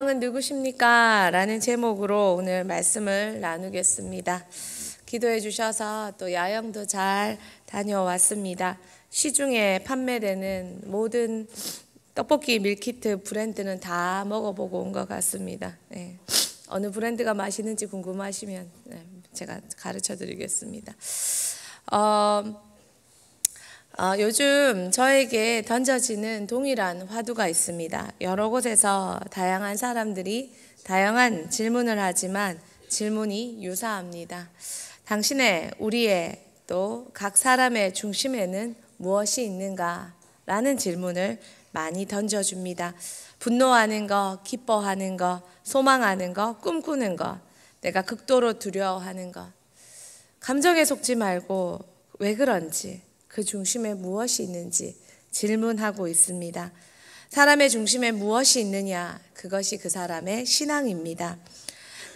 왕은 누구십니까? 라는 제목으로 오늘 말씀을 나누겠습니다. 기도해 주셔서 또 야영도 잘 다녀왔습니다. 시중에 판매되는 모든 떡볶이 밀키트 브랜드는 다 먹어보고 온 것 같습니다. 네. 어느 브랜드가 맛있는지 궁금하시면 제가 가르쳐 드리겠습니다. 요즘 저에게 던져지는 동일한 화두가 있습니다. 여러 곳에서 다양한 사람들이 다양한 질문을 하지만 질문이 유사합니다. 당신의, 우리의, 또 각 사람의 중심에는 무엇이 있는가? 라는 질문을 많이 던져줍니다. 분노하는 것, 기뻐하는 것, 소망하는 것, 꿈꾸는 것, 내가 극도로 두려워하는 것. 감정에 속지 말고 왜 그런지, 그 중심에 무엇이 있는지 질문하고 있습니다. 사람의 중심에 무엇이 있느냐, 그것이 그 사람의 신앙입니다.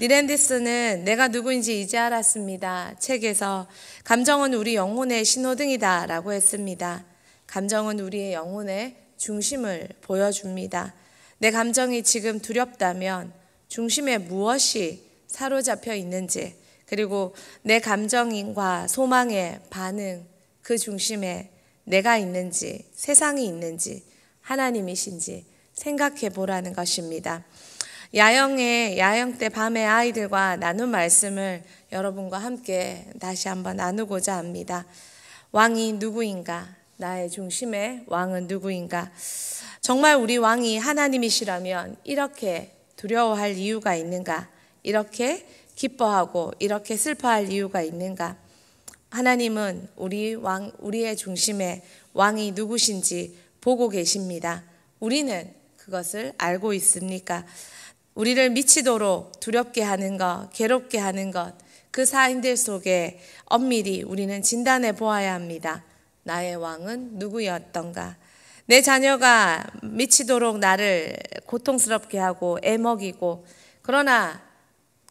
니랜디스는 내가 누구인지 이제 알았습니다. 책에서 감정은 우리 영혼의 신호등이다 라고 했습니다. 감정은 우리의 영혼의 중심을 보여줍니다. 내 감정이 지금 두렵다면 중심에 무엇이 사로잡혀 있는지, 그리고 내 감정과 소망의 반응, 그 중심에 내가 있는지, 세상이 있는지, 하나님이신지 생각해 보라는 것입니다. 야영 때 밤에 아이들과 나눈 말씀을 여러분과 함께 다시 한번 나누고자 합니다. 왕이 누구인가? 나의 중심의 왕은 누구인가? 정말 우리 왕이 하나님이시라면 이렇게 두려워할 이유가 있는가? 이렇게 기뻐하고 이렇게 슬퍼할 이유가 있는가? 하나님은 우리의 중심에 왕이 누구신지 보고 계십니다. 우리는 그것을 알고 있습니까? 우리를 미치도록 두렵게 하는 것, 괴롭게 하는 것, 그 사인들 속에 엄밀히 우리는 진단해 보아야 합니다. 나의 왕은 누구였던가? 내 자녀가 미치도록 나를 고통스럽게 하고 애먹이고, 그러나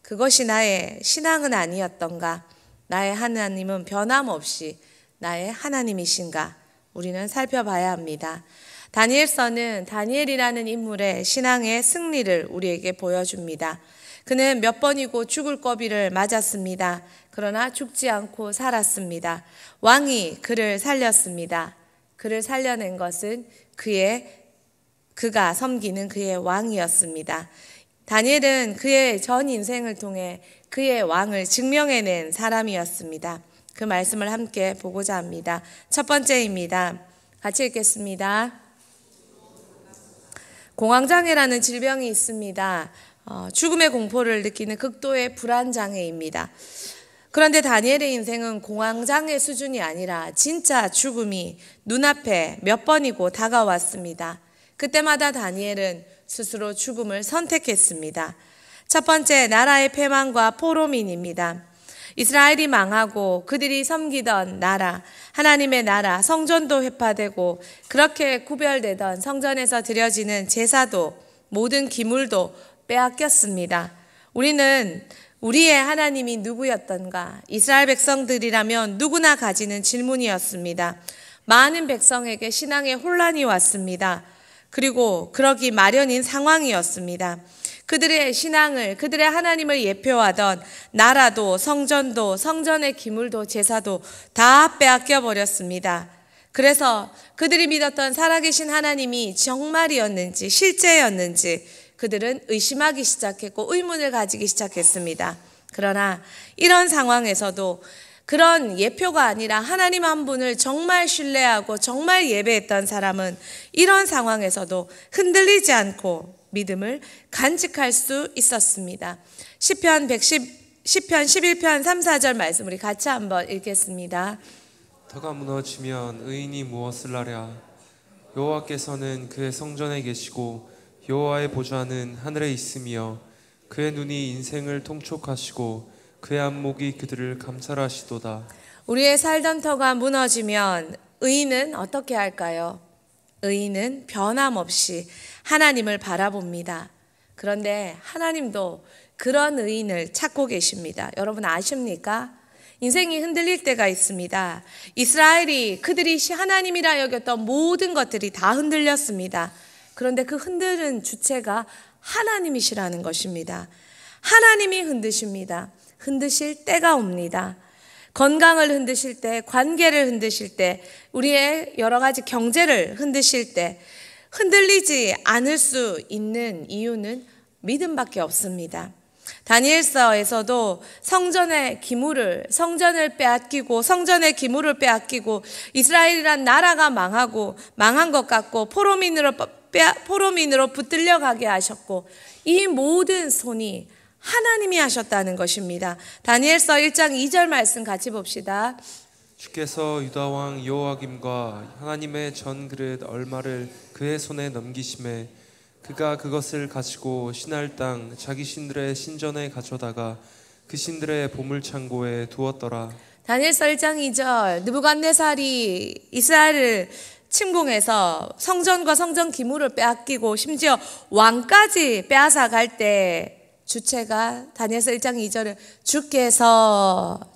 그것이 나의 신앙은 아니었던가? 나의 하나님은 변함없이 나의 하나님이신가? 우리는 살펴봐야 합니다. 다니엘서는 다니엘이라는 인물의 신앙의 승리를 우리에게 보여줍니다. 그는 몇 번이고 죽을 고비를 맞았습니다. 그러나 죽지 않고 살았습니다. 왕이 그를 살렸습니다. 그를 살려낸 것은 그가 섬기는 그의 왕이었습니다. 다니엘은 그의 전 인생을 통해 그의 왕을 증명해낸 사람이었습니다. 그 말씀을 함께 보고자 합니다. 첫 번째입니다. 같이 읽겠습니다. 공황장애라는 질병이 있습니다. 죽음의 공포를 느끼는 극도의 불안장애입니다. 그런데 다니엘의 인생은 공황장애 수준이 아니라 진짜 죽음이 눈앞에 몇 번이고 다가왔습니다. 그때마다 다니엘은 스스로 죽음을 선택했습니다. 첫 번째, 나라의 패망과 포로민입니다. 이스라엘이 망하고 그들이 섬기던 나라, 하나님의 나라, 성전도 회파되고 그렇게 구별되던 성전에서 드려지는 제사도, 모든 기물도 빼앗겼습니다. 우리는 우리의 하나님이 누구였던가? 이스라엘 백성들이라면 누구나 가지는 질문이었습니다. 많은 백성에게 신앙의 혼란이 왔습니다. 그리고 그러기 마련인 상황이었습니다. 그들의 신앙을, 그들의 하나님을 예표하던 나라도, 성전도, 성전의 기물도, 제사도 다 빼앗겨 버렸습니다. 그래서 그들이 믿었던 살아계신 하나님이 정말이었는지, 실제였는지 그들은 의심하기 시작했고 의문을 가지기 시작했습니다. 그러나 이런 상황에서도 그런 예표가 아니라 하나님 한 분을 정말 신뢰하고 정말 예배했던 사람은 이런 상황에서도 흔들리지 않고 믿음을 간직할 수 있었습니다. 시편 11편 3, 4절 말씀 우리 같이 한번 읽겠습니다. 터가 무너지면 의인이 무엇을 하랴? 여호와께서는 그의 성전에 계시고 여호와의 보좌는 하늘에 있으며 그의 눈이 인생을 통촉하시고 그의 안목이 그들을 감찰하시도다. 우리의 살던 터가 무너지면 의인은 어떻게 할까요? 의인은 변함없이 하나님을 바라봅니다. 그런데 하나님도 그런 의인을 찾고 계십니다. 여러분 아십니까? 인생이 흔들릴 때가 있습니다. 이스라엘이 그들이 하나님이라 여겼던 모든 것들이 다 흔들렸습니다. 그런데 그 흔드는 주체가 하나님이시라는 것입니다. 하나님이 흔드십니다. 흔드실 때가 옵니다. 건강을 흔드실 때, 관계를 흔드실 때, 우리의 여러 가지 경제를 흔드실 때 흔들리지 않을 수 있는 이유는 믿음밖에 없습니다. 다니엘서에서도 성전의 기물을 빼앗기고 이스라엘이란 나라가 망한 것 같고 포로민으로 붙들려 가게 하셨고, 이 모든 손이 하나님이 하셨다는 것입니다. 다니엘서 1장 2절 말씀 같이 봅시다. 주께서 유다 왕 여호야김과 하나님의 전 그릇 얼마를 그의 손에 넘기심에 그가 그것을 가지고 신할 땅 자기 신들의 신전에 가져다가 그 신들의 보물 창고에 두었더라. 다니엘서 1장 2절, 느부갓네살이 이스라엘을 침공해서 성전과 성전 기물을 빼앗기고 심지어 왕까지 빼앗아 갈 때 주체가 다니엘서 1장 2절은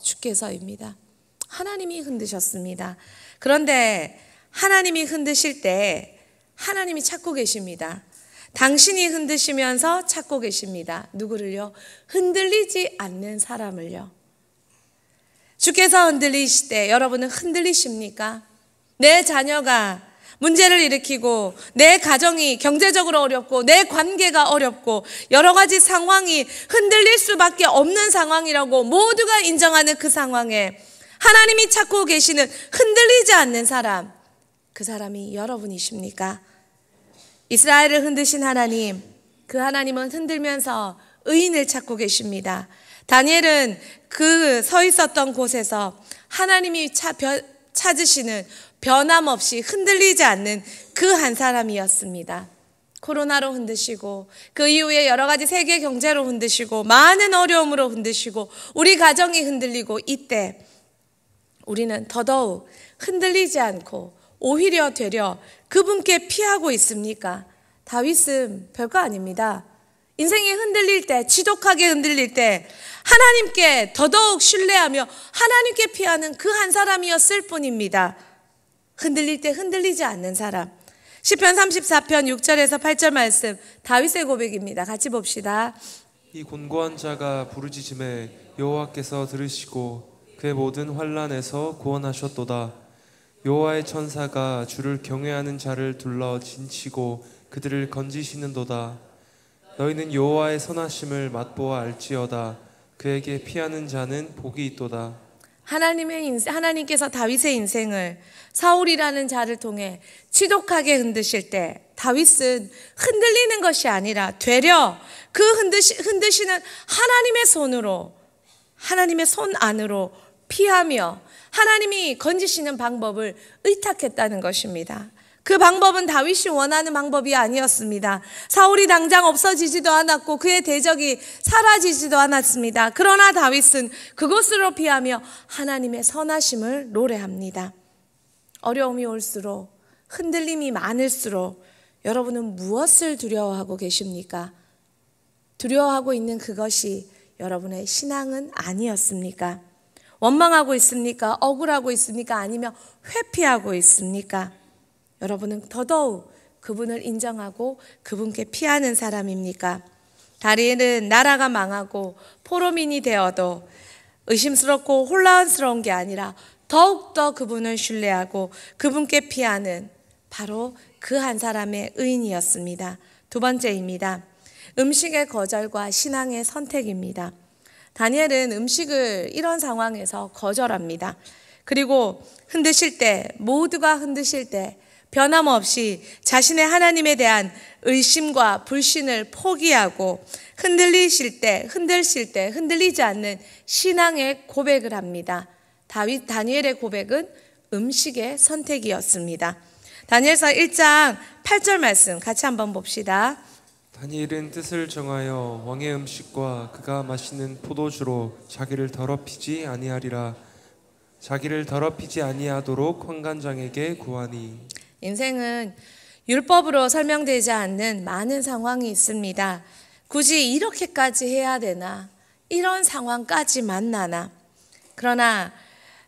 주께서입니다. 하나님이 흔드셨습니다. 그런데 하나님이 흔드실 때 하나님이 찾고 계십니다. 당신이 흔드시면서 찾고 계십니다. 누구를요? 흔들리지 않는 사람을요. 주께서 흔들리실 때 여러분은 흔들리십니까? 내 자녀가 문제를 일으키고 내 가정이 경제적으로 어렵고 내 관계가 어렵고 여러 가지 상황이 흔들릴 수밖에 없는 상황이라고 모두가 인정하는 그 상황에 하나님이 찾고 계시는 흔들리지 않는 사람, 그 사람이 여러분이십니까? 이스라엘을 흔드신 하나님, 그 하나님은 흔들면서 의인을 찾고 계십니다. 다니엘은 그 서 있었던 곳에서 하나님이 찾으시는 변함없이 흔들리지 않는 그 한 사람이었습니다. 코로나로 흔드시고 그 이후에 여러 가지 세계 경제로 흔드시고 많은 어려움으로 흔드시고 우리 가정이 흔들리고, 이때 우리는 더더욱 흔들리지 않고 오히려 되려 그분께 피하고 있습니까? 다윗은 별거 아닙니다. 인생이 흔들릴 때, 지독하게 흔들릴 때 하나님께 더더욱 신뢰하며 하나님께 피하는 그 한 사람이었을 뿐입니다. 흔들릴 때 흔들리지 않는 사람. 시편 34편 6절에서 8절 말씀, 다윗의 고백입니다. 같이 봅시다. 이 곤고한 자가 부르짖음에 여호와께서 들으시고 그의 모든 환난에서 구원하셨도다. 여호와의 천사가 주를 경외하는 자를 둘러 진치고 그들을 건지시는도다. 너희는 여호와의 선하심을 맛보아 알지어다. 그에게 피하는 자는 복이 있도다. 하나님께서 다윗의 인생을 사울이라는 자를 통해 지독하게 흔드실 때 다윗은 흔들리는 것이 아니라 되려 그 흔드시는 하나님의 손으로, 하나님의 손 안으로 피하며 하나님이 건지시는 방법을 의탁했다는 것입니다. 그 방법은 다윗이 원하는 방법이 아니었습니다. 사울이 당장 없어지지도 않았고 그의 대적이 사라지지도 않았습니다. 그러나 다윗은 그곳으로 피하며 하나님의 선하심을 노래합니다. 어려움이 올수록, 흔들림이 많을수록 여러분은 무엇을 두려워하고 계십니까? 두려워하고 있는 그것이 여러분의 신앙은 아니었습니까? 원망하고 있습니까? 억울하고 있습니까? 아니면 회피하고 있습니까? 여러분은 더더욱 그분을 인정하고 그분께 피하는 사람입니까? 다니엘은 나라가 망하고 포로민이 되어도 의심스럽고 혼란스러운 게 아니라 더욱더 그분을 신뢰하고 그분께 피하는 바로 그 한 사람의 의인이었습니다. 두 번째입니다. 음식의 거절과 신앙의 선택입니다. 다니엘은 음식을 이런 상황에서 거절합니다. 그리고 흔드실 때, 모두가 흔드실 때 변함없이 자신의 하나님에 대한 의심과 불신을 포기하고 흔들리실 때 흔들리지 않는 신앙의 고백을 합니다. 다니엘의 고백은 음식의 선택이었습니다. 다니엘서 1장 8절 말씀 같이 한번 봅시다. 다니엘은 뜻을 정하여 왕의 음식과 그가 마시는 포도주로 자기를 더럽히지 아니하도록 환관장에게 구하니. 인생은 율법으로 설명되지 않는 많은 상황이 있습니다. 굳이 이렇게까지 해야 되나? 이런 상황까지 만나나? 그러나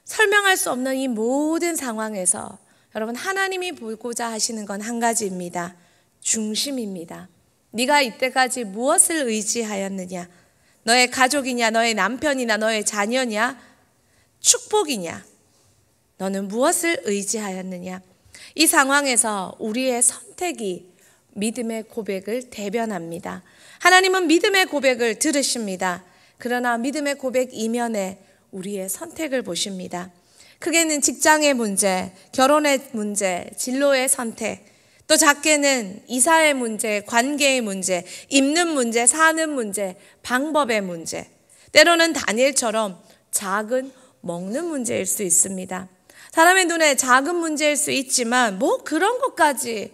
설명할 수 없는 이 모든 상황에서 여러분, 하나님이 보고자 하시는 건 한 가지입니다. 중심입니다. 네가 이때까지 무엇을 의지하였느냐? 너의 가족이냐, 너의 남편이나 너의 자녀냐, 축복이냐? 너는 무엇을 의지하였느냐? 이 상황에서 우리의 선택이 믿음의 고백을 대변합니다. 하나님은 믿음의 고백을 들으십니다. 그러나 믿음의 고백 이면에 우리의 선택을 보십니다. 크게는 직장의 문제, 결혼의 문제, 진로의 선택, 또 작게는 이사의 문제, 관계의 문제, 입는 문제, 사는 문제, 방법의 문제, 때로는 다니엘처럼 작은 먹는 문제일 수 있습니다. 사람의 눈에 작은 문제일 수 있지만 뭐 그런 것까지,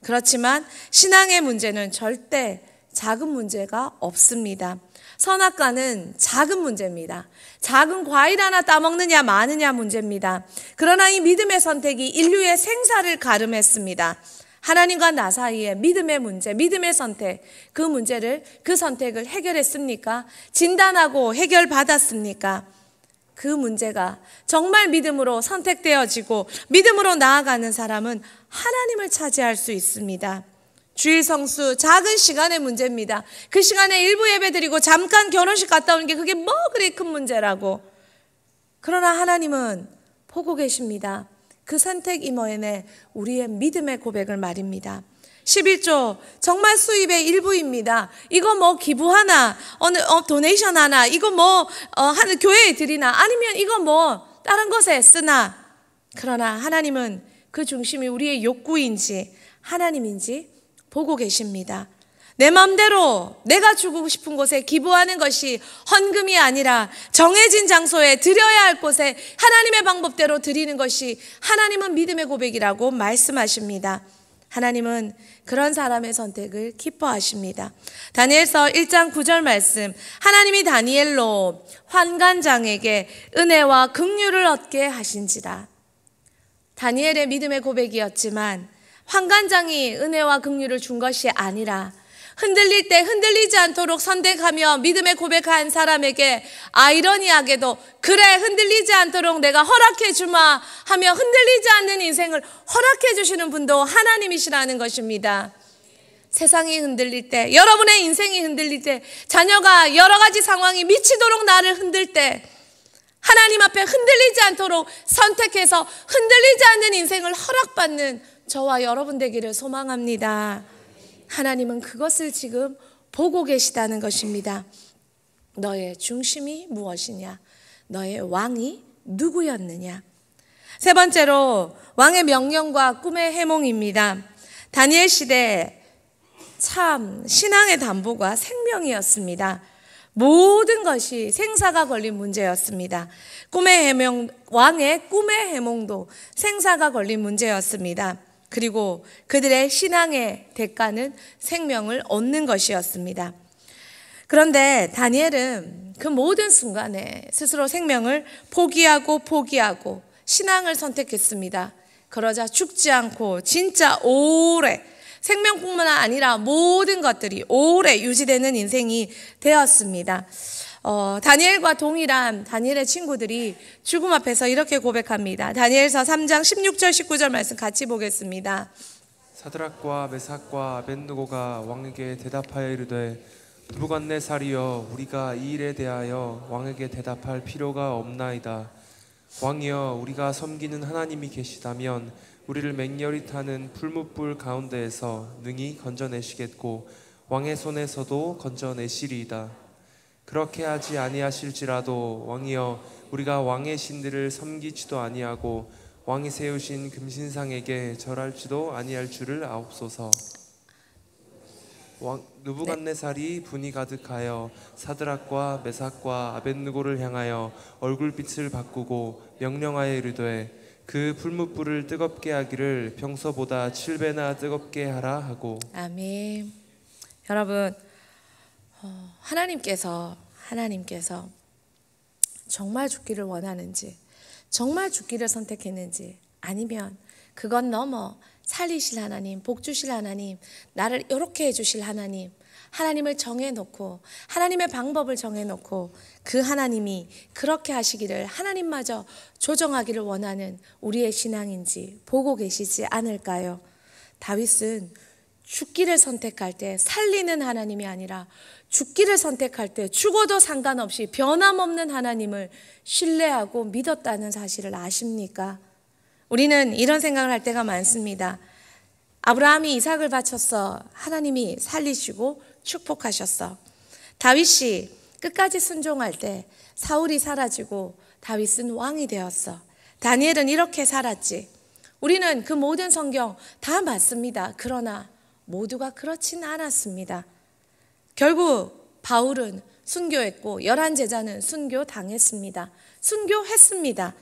그렇지만 신앙의 문제는 절대 작은 문제가 없습니다. 선악과는 작은 문제입니다. 작은 과일 하나 따먹느냐 마느냐 문제입니다. 그러나 이 믿음의 선택이 인류의 생사를 가름했습니다. 하나님과 나 사이에 믿음의 문제, 믿음의 선택, 그 선택을 해결했습니까? 진단하고 해결받았습니까? 그 문제가 정말 믿음으로 선택되어지고 믿음으로 나아가는 사람은 하나님을 차지할 수 있습니다. 주일 성수 작은 시간의 문제입니다. 그 시간에 일부 예배 드리고 잠깐 결혼식 갔다 오는 게 그게 뭐 그리 큰 문제라고. 그러나 하나님은 보고 계십니다. 그 선택 이면에 우리의 믿음의 고백을 말입니다. 11조 정말 수입의 일부입니다. 이거 뭐 기부하나, 도네이션 하나, 이거 뭐 하는 교회에 드리나, 아니면 이거 뭐 다른 것에 쓰나. 그러나 하나님은 그 중심이 우리의 욕구인지 하나님인지 보고 계십니다. 내 마음대로 내가 주고 싶은 곳에 기부하는 것이 헌금이 아니라 정해진 장소에 드려야 할 곳에 하나님의 방법대로 드리는 것이 하나님은 믿음의 고백이라고 말씀하십니다. 하나님은 그런 사람의 선택을 기뻐하십니다. 다니엘서 1장 9절 말씀, 하나님이 다니엘로 환관장에게 은혜와 긍휼을 얻게 하신지라. 다니엘의 믿음의 고백이었지만 환관장이 은혜와 긍휼을 준 것이 아니라 흔들릴 때 흔들리지 않도록 선택하며 믿음의 고백한 사람에게 아이러니하게도 그래 흔들리지 않도록 내가 허락해 주마 하며 흔들리지 않는 인생을 허락해 주시는 분도 하나님이시라는 것입니다. 세상이 흔들릴 때, 여러분의 인생이 흔들릴 때, 자녀가 여러 가지 상황이 미치도록 나를 흔들 때 하나님 앞에 흔들리지 않도록 선택해서 흔들리지 않는 인생을 허락받는 저와 여러분 되기를 소망합니다. 하나님은 그것을 지금 보고 계시다는 것입니다. 너의 중심이 무엇이냐? 너의 왕이 누구였느냐? 세 번째로 왕의 명령과 꿈의 해몽입니다. 다니엘 시대 참 신앙의 담보가 생명이었습니다. 모든 것이 생사가 걸린 문제였습니다. 왕의 꿈의 해몽도 생사가 걸린 문제였습니다. 그리고 그들의 신앙의 대가는 생명을 얻는 것이었습니다. 그런데 다니엘은 그 모든 순간에 스스로 생명을 포기하고 신앙을 선택했습니다. 그러자 죽지 않고 진짜 오래, 생명뿐만 아니라 모든 것들이 오래 유지되는 인생이 되었습니다. 다니엘과 동일한 다니엘의 친구들이 죽음 앞에서 이렇게 고백합니다. 다니엘서 3장 16절 19절 말씀 같이 보겠습니다. 사드락과 메삭과 아벳느고가 왕에게 대답하여 이르되 느부갓네살이여, 우리가 이 일에 대하여 왕에게 대답할 필요가 없나이다. 왕이여, 우리가 섬기는 하나님이 계시다면 우리를 맹렬히 타는 풀무불 가운데에서 능히 건져내시겠고 왕의 손에서도 건져내시리이다. 그렇게 하지 아니하실지라도 왕이여, 우리가 왕의 신들을 섬기지도 아니하고 왕이 세우신 금신상에게 절할지도 아니할 줄을 아옵소서. 느부갓네살이 분이 가득하여 사드락과 메삭과 아벳느고를 향하여 얼굴빛을 바꾸고 명령하여 이르되 그 풀무불을 뜨겁게 하기를 평소보다 7배나 뜨겁게 하라 하고. 아멘. 여러분, 하나님께서 정말 죽기를 원하는지, 정말 죽기를 선택했는지, 아니면 그건 넘어 살리실 하나님, 복 주실 하나님, 나를 이렇게 해주실 하나님, 하나님을 정해놓고 하나님의 방법을 정해놓고 그 하나님이 그렇게 하시기를 하나님마저 조정하기를 원하는 우리의 신앙인지 보고 계시지 않을까요? 다윗은 죽기를 선택할 때 살리는 하나님이 아니라 죽기를 선택할 때 죽어도 상관없이 변함없는 하나님을 신뢰하고 믿었다는 사실을 아십니까? 우리는 이런 생각을 할 때가 많습니다. 아브라함이 이삭을 바쳤어. 하나님이 살리시고 축복하셨어. 다윗이 끝까지 순종할 때 사울이 사라지고 다윗은 왕이 되었어. 다니엘은 이렇게 살았지. 우리는 그 모든 성경 다 맞습니다. 그러나 모두가 그렇진 않았습니다. 결국 바울은 순교했고 11 제자는 순교당했습니다. 순교했습니다.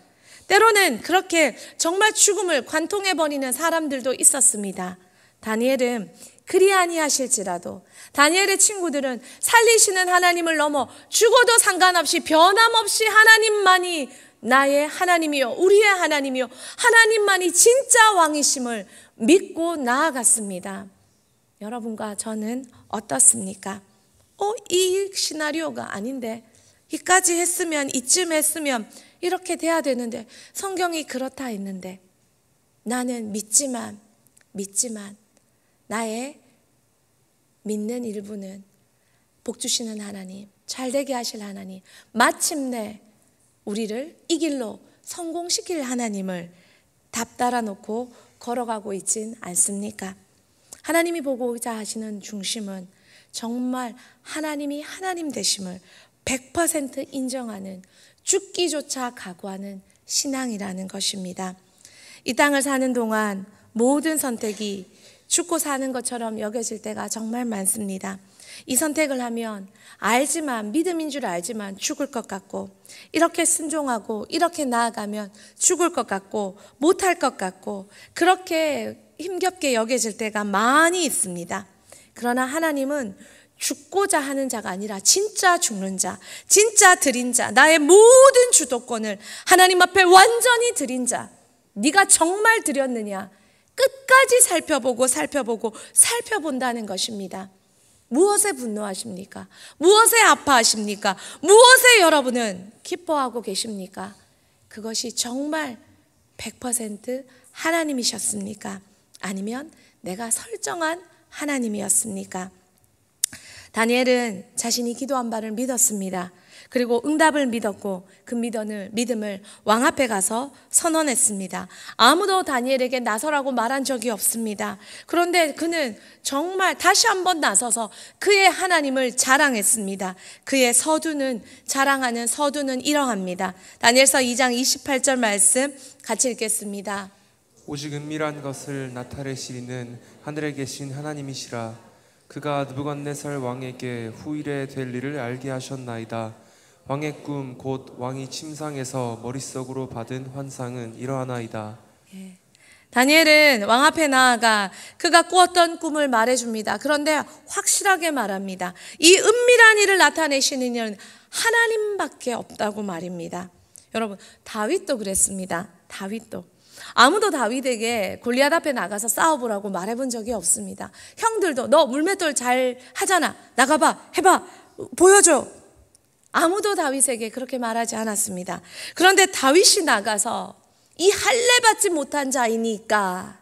때로는 그렇게 정말 죽음을 관통해버리는 사람들도 있었습니다. 다니엘은 그리 아니하실지라도 다니엘의 친구들은 살리시는 하나님을 넘어 죽어도 상관없이 변함없이 하나님만이 나의 하나님이요 우리의 하나님이요 하나님만이 진짜 왕이심을 믿고 나아갔습니다. 여러분과 저는 어떻습니까? 이 시나리오가 아닌데 이까지 했으면 이쯤 했으면 이렇게 돼야 되는데 성경이 그렇다 했는데 나는 믿지만 나의 믿는 일부는 복 주시는 하나님, 잘되게 하실 하나님, 마침내 우리를 이 길로 성공시킬 하나님을 답 달아놓고 걸어가고 있진 않습니까? 하나님이 보고자 하시는 중심은 정말 하나님이 하나님 되심을 100% 인정하는 죽기조차 각오하는 신앙이라는 것입니다. 이 땅을 사는 동안 모든 선택이 죽고 사는 것처럼 여겨질 때가 정말 많습니다. 이 선택을 하면 알지만 믿음인 줄 알지만 죽을 것 같고 이렇게 순종하고 이렇게 나아가면 죽을 것 같고 못할 것 같고 그렇게 힘겹게 여겨질 때가 많이 있습니다. 그러나 하나님은 죽고자 하는 자가 아니라 진짜 죽는 자, 진짜 드린 자, 나의 모든 주도권을 하나님 앞에 완전히 드린 자, 네가 정말 드렸느냐 끝까지 살펴본다는 것입니다. 무엇에 분노하십니까? 무엇에 아파하십니까? 무엇에 여러분은 기뻐하고 계십니까? 그것이 정말 100% 하나님이셨습니까? 아니면 내가 설정한 하나님이었습니까? 다니엘은 자신이 기도한 바를 믿었습니다. 그리고 응답을 믿었고 그 믿음을 왕 앞에 가서 선언했습니다. 아무도 다니엘에게 나서라고 말한 적이 없습니다. 그런데 그는 정말 다시 한번 나서서 그의 하나님을 자랑했습니다. 그의 자랑하는 서두는 이러합니다. 다니엘서 2장 28절 말씀 같이 읽겠습니다. 오직 은밀한 것을 나타내시리는 하늘에 계신 하나님이시라. 그가 느부갓네살 왕에게 후일에 될 일을 알게 하셨나이다. 왕의 꿈 곧 왕이 침상에서 머릿속으로 받은 환상은 이러하나이다. 다니엘은 왕 앞에 나아가 그가 꾸었던 꿈을 말해줍니다. 그런데 확실하게 말합니다. 이 은밀한 일을 나타내시는 이는 하나님밖에 없다고 말입니다. 여러분, 다윗도 그랬습니다. 다윗도 아무도 다윗에게 골리앗 앞에 나가서 싸워보라고 말해본 적이 없습니다. 형들도 너 물맷돌 잘 하잖아, 나가봐, 해봐, 보여줘. 아무도 다윗에게 그렇게 말하지 않았습니다. 그런데 다윗이 나가서 이 할례 받지 못한 자이니까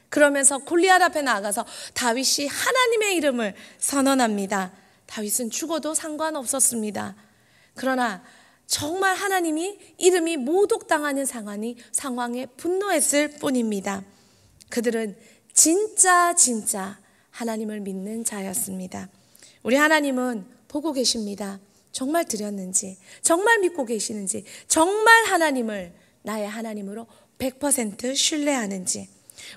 그러면서 골리앗 앞에 나가서 다윗이 하나님의 이름을 선언합니다. 다윗은 죽어도 상관없었습니다. 그러나 정말 하나님이 이름이 모독당하는 상황에 분노했을 뿐입니다. 그들은 진짜 하나님을 믿는 자였습니다. 우리 하나님은 보고 계십니다. 정말 드렸는지, 정말 믿고 계시는지, 정말 하나님을 나의 하나님으로 100% 신뢰하는지.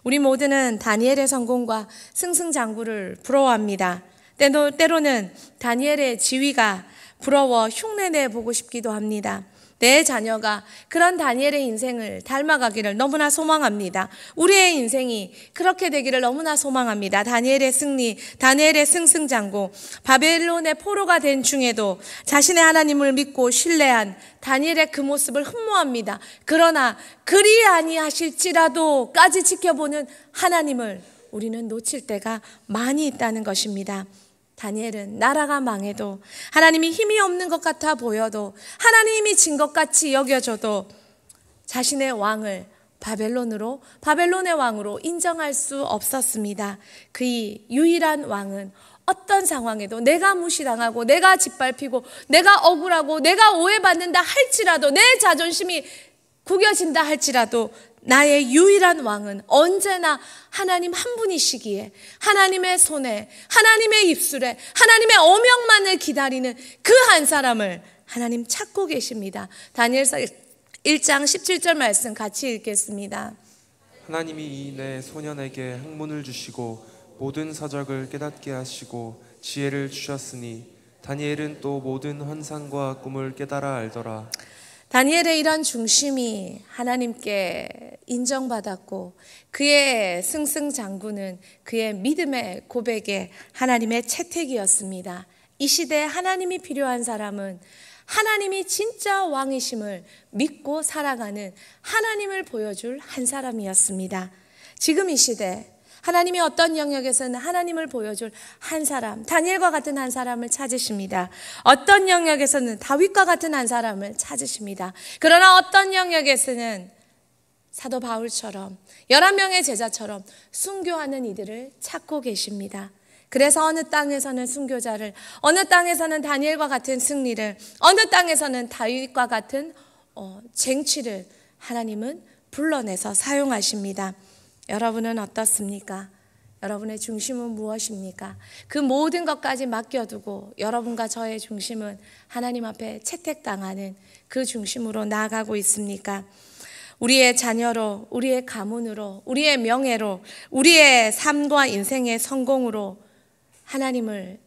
우리 모두는 다니엘의 성공과 승승장구를 부러워합니다. 때로는 다니엘의 지위가 부러워 흉내내보고 싶기도 합니다. 내 자녀가 그런 다니엘의 인생을 닮아가기를 너무나 소망합니다. 우리의 인생이 그렇게 되기를 너무나 소망합니다. 다니엘의 승리, 다니엘의 승승장구, 바벨론의 포로가 된 중에도 자신의 하나님을 믿고 신뢰한 다니엘의 그 모습을 흠모합니다. 그러나 그리 아니하실지라도까지 지켜보는 하나님을 우리는 놓칠 때가 많이 있다는 것입니다. 다니엘은 나라가 망해도 하나님이 힘이 없는 것 같아 보여도 하나님이 진 것 같이 여겨져도 자신의 왕을 바벨론의 왕으로 인정할 수 없었습니다. 그의 유일한 왕은 어떤 상황에도 내가 무시당하고 내가 짓밟히고 내가 억울하고 내가 오해받는다 할지라도 내 자존심이 구겨진다 할지라도 나의 유일한 왕은 언제나 하나님 한 분이시기에 하나님의 손에 하나님의 입술에 하나님의 어명만을 기다리는 그 한 사람을 하나님 찾고 계십니다. 다니엘서 1장 17절 말씀 같이 읽겠습니다. 하나님이 이 내 소년에게 학문을 주시고 모든 서적을 깨닫게 하시고 지혜를 주셨으니 다니엘은 또 모든 환상과 꿈을 깨달아 알더라. 다니엘의 이런 중심이 하나님께 인정받았고 그의 승승장구는 그의 믿음의 고백에 하나님의 채택이었습니다. 이 시대에 하나님이 필요한 사람은 하나님이 진짜 왕이심을 믿고 살아가는 하나님을 보여줄 한 사람이었습니다. 지금 이 시대 하나님이 어떤 영역에서는 하나님을 보여줄 한 사람, 다니엘과 같은 한 사람을 찾으십니다. 어떤 영역에서는 다윗과 같은 한 사람을 찾으십니다. 그러나 어떤 영역에서는 사도 바울처럼 11명의 제자처럼 순교하는 이들을 찾고 계십니다. 그래서 어느 땅에서는 순교자를, 어느 땅에서는 다니엘과 같은 승리를, 어느 땅에서는 다윗과 같은 쟁취를 하나님은 불러내서 사용하십니다. 여러분은 어떻습니까? 여러분의 중심은 무엇입니까? 그 모든 것까지 맡겨두고 여러분과 저의 중심은 하나님 앞에 채택당하는 그 중심으로 나아가고 있습니까? 우리의 자녀로, 우리의 가문으로, 우리의 명예로, 우리의 삶과 인생의 성공으로 하나님을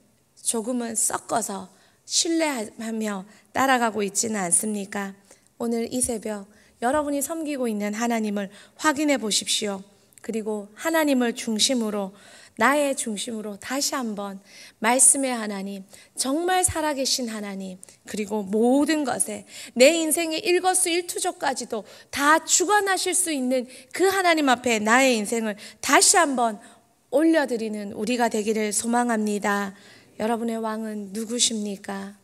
조금은 섞어서 신뢰하며 따라가고 있지는 않습니까? 오늘 이 새벽 여러분이 섬기고 있는 하나님을 확인해 보십시오. 그리고 하나님을 중심으로, 나의 중심으로 다시 한번 말씀의 하나님, 정말 살아계신 하나님, 그리고 모든 것에 내 인생의 일거수일투족까지도 다 주관하실 수 있는 그 하나님 앞에 나의 인생을 다시 한번 올려드리는 우리가 되기를 소망합니다. 여러분의 왕은 누구십니까?